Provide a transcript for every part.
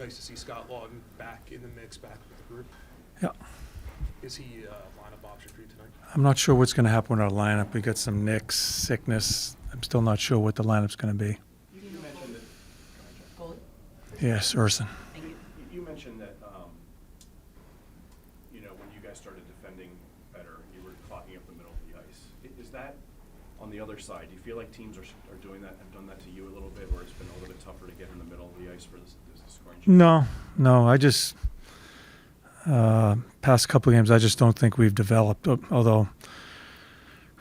nice to see Scott Lawton back in the mix, back with the group. Yeah. Is he a lineup option for you tonight? I'm not sure what's going to happen with our lineup. We got some nicks, sickness. I'm still not sure what the lineup's going to be. You mentioned that. Goalie? Yes, Urson. Thank you. You mentioned that, when you guys started defending better, you were clogging up the middle of the ice. Is that on the other side? Do you feel like teams are doing that, have done that to you a little bit, where it's been a little bit tougher to get in the middle of the ice for the scoring? No. I just past couple of games, I just don't think we've developed. Although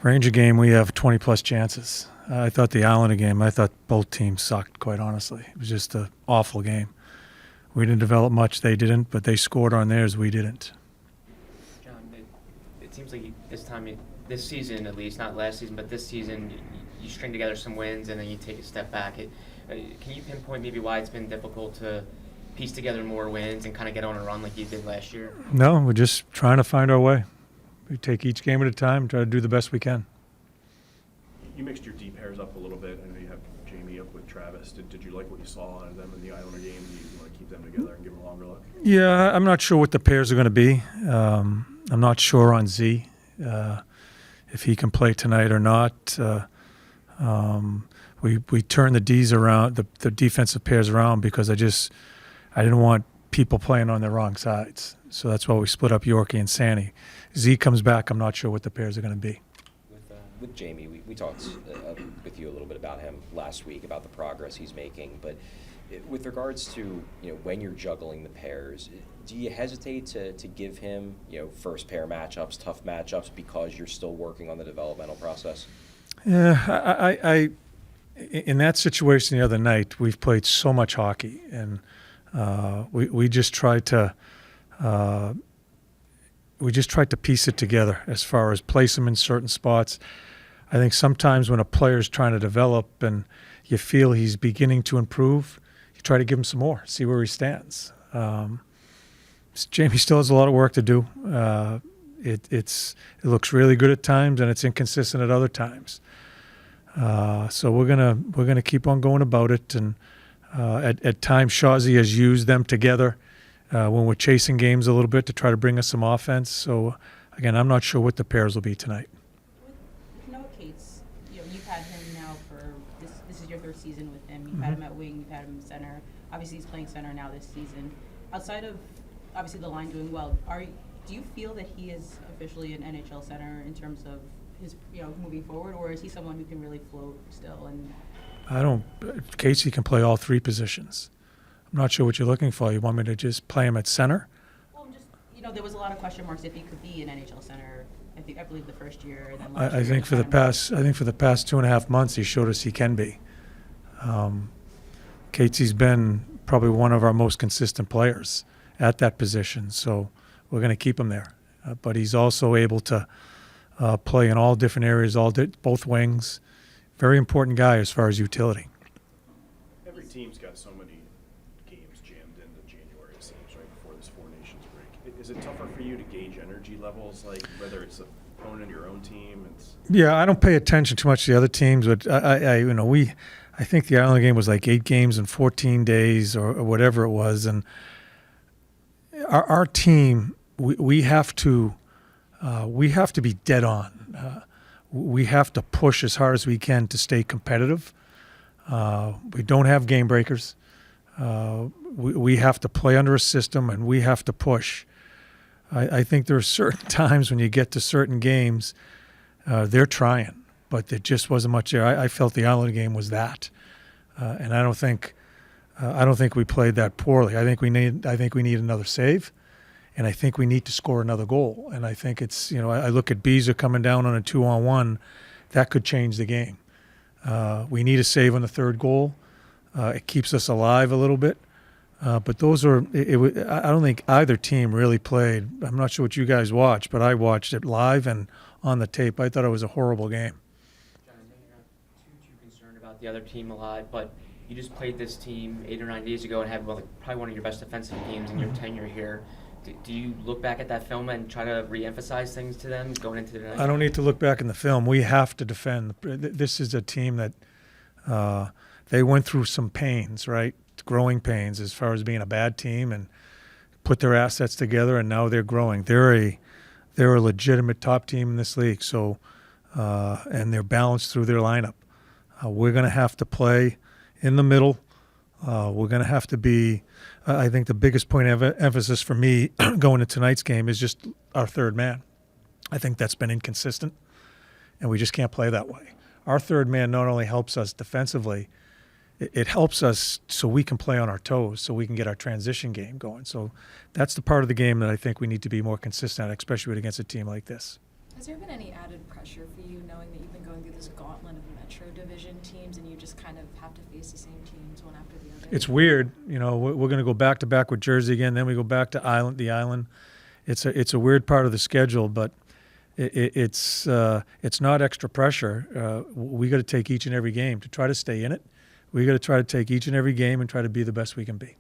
Ranger game, we have 20-plus chances. I thought the Islander game, I thought both teams sucked, quite honestly. It was just an awful game. We didn't develop much, they didn't, but they scored on theirs, we didn't. John, it seems like this season at least, not last season, but this season, you string together some wins and then you take a step back. Can you pinpoint maybe why it's been difficult to piece together more wins and kind of get on a run like you did last year? No, we're just trying to find our way. We take each game at a time, try to do the best we can. You mixed your D pairs up a little bit. I know you have Jamie up with Travis. Did you like what you saw out of them in the Islander game? Do you want to keep them together and give them a longer look? Yeah, I'm not sure what the pairs are going to be. I'm not sure on Z if he can play tonight or not. We turned the Ds around, the defensive pairs around, because I didn't want people playing on the wrong sides. So that's why we split up Yorkie and Sandy. Z comes back. I'm not sure what the pairs are going to be. With Jamie, we talked with you a little bit about him last week, about the progress he's making. But with regards to when you're juggling the pairs, do you hesitate to give him first pair matchups, tough matchups, because you're still working on the developmental process? Yeah, I in that situation the other night, we've played so much hockey, and we just tried to piece it together as far as place him in certain spots. I think sometimes when a player's trying to develop and you feel he's beginning to improve, you try to give him some more, see where he stands. Jamie still has a lot of work to do. It looks really good at times, and it's inconsistent at other times. So we're gonna keep on going about it, and at times Shawzy has used them together when we're chasing games a little bit to try to bring us some offense. So again, I'm not sure what the pairs will be tonight. With Noah Cates, you've had him now for this is your third season with him. You've had him at wing, you've had him in center. Obviously, he's playing center now this season. Outside of obviously the line doing well, do you feel that he is officially an NHL center in terms of his moving forward, or is he someone who can really float still? And Casey can play all three positions. I'm not sure what you're looking for. You want me to just play him at center? Well, there was a lot of question marks if he could be an NHL center. I believe the first year. And then I think for the past 2.5 months, he showed us he can be. Casey's been probably one of our most consistent players at that position, so we're going to keep him there. But he's also able to play in all different areas, both wings. Very important guy as far as utility. Every team's got so many games jammed into January, it seems, right before this Four Nations break. Is it tougher for you to gauge energy levels, like whether it's an opponent of your own team? Yeah, I don't pay attention too much to the other teams, but I think the Islander game was like 8 games in 14 days or whatever it was, and our team, we have to be dead on. We have to push as hard as we can to stay competitive. We don't have game breakers. We have to play under a system, and we have to push. I think there are certain times when you get to certain games, they're trying, but there just wasn't much there. I felt the Islander game was that, and I don't think we played that poorly. I think we need another save. And I think we need to score another goal. And I think it's, I look at Beezer coming down on a 2-on-1. That could change the game. We need a save on the third goal. It keeps us alive a little bit. But those are, I don't think either team really played. I'm not sure what you guys watched, but I watched it live and on the tape. I thought it was a horrible game. John, I know you're not too concerned about the other team alive, but you just played this team 8 or 9 days ago and had probably one of your best defensive games in your tenure here. Do you look back at that film and try to re-emphasize things to them going into the night? I don't need to look back in the film. We have to defend. This is a team that they went through some pains, right, growing pains as far as being a bad team and put their assets together, and now they're growing. They're a legitimate top team in this league. So, and they're balanced through their lineup. We're going to have to play in the middle. We're going to have to be. I think the biggest point of emphasis for me going to tonight's game is just our third man. I think that's been inconsistent, and we just can't play that way. Our third man not only helps us defensively, it helps us so we can play on our toes, so we can get our transition game going. So that's the part of the game that I think we need to be more consistent at, especially against a team like this. Has there been any added pressure for you knowing that you've been going through this gauntlet of Metro Division teams and you just kind of have to face the same teams one after the other? It's weird. We're going to go back-to-back with Jersey again, then we go back to the Island. It's a weird part of the schedule, but it's not extra pressure. We got to take each and every game to try to stay in it. We got to try to take each and every game and try to be the best we can be.